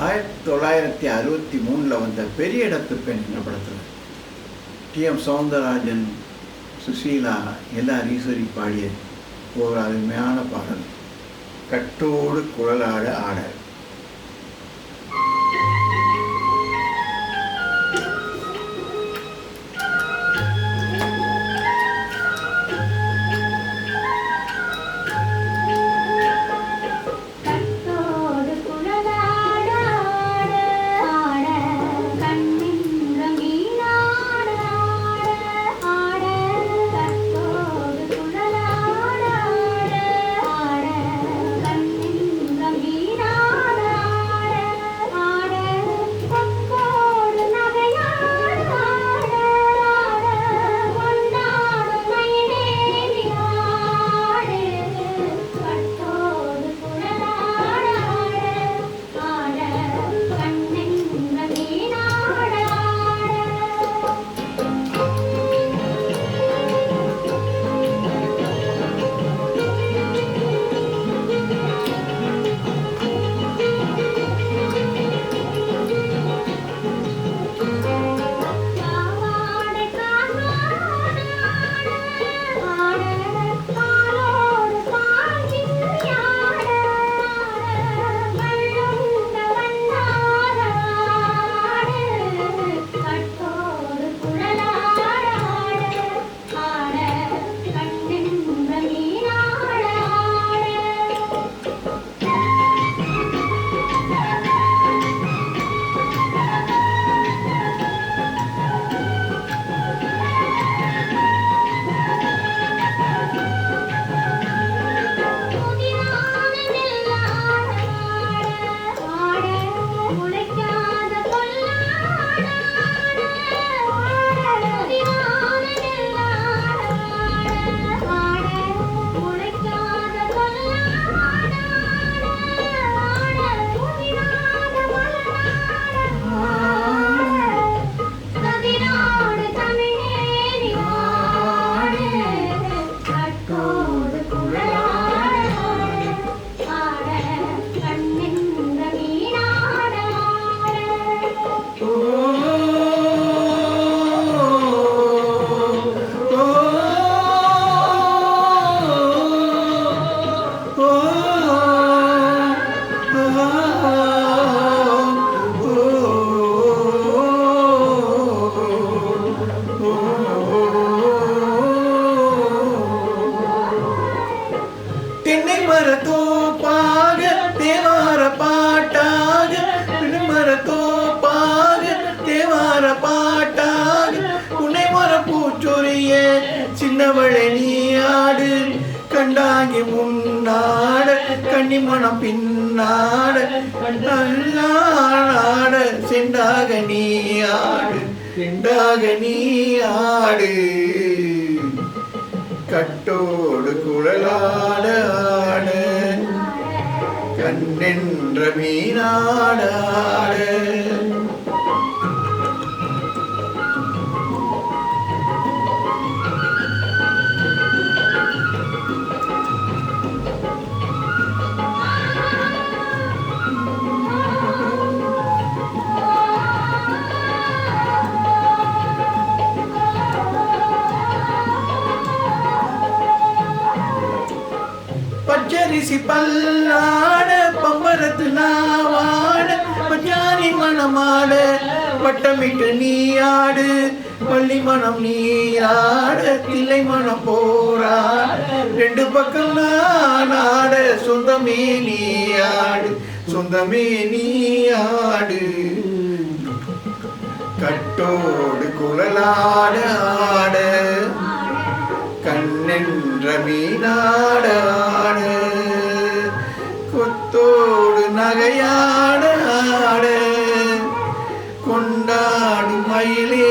1963 வந்த பெரிய இடத்து பெண் என்ற படத்தில் டி.எம். சௌந்தரராஜன், சுசீலா, எல்லார் ஈஸ்வரி பாடிய ஒரு அருமையான பாடல் கட்டோடு குழலாட ஆட. தென்னை மரத்தோப்பாக தேவார பாட்டாக, மரத்தோப்பாக தேவார பாட்டாக, புனை மர பூச்சொரிய சின்னவளை நீ ஆடு, கண்டாங்கி முன்னாட கன்னிமணம் பின்னாட, ஆட செண்டாக நீ ஆடு, செண்டாக நீ ஆடு, கட்டோடு குழலாட ஆட, கண்ணென்ற மீனாட ஆட. பச்சரிசி பல்லாட பம்பரத்து நாவாட, பஞ்சானி மணமாட வட்டமிட்டு நீயாடு, பள்ளி மனம் நீயாட தில்லை மனம் போராட, ரெண்டு பக்கம் நாட சொந்தமே நீயாடு, சொந்தமே நீயாடு, கட்டோடு குழலாட ஆட, கண்ணென்ற மீனாட ஆட, கொத்தோடு நகையாட ஆட, கொண்டாடும் மயிலே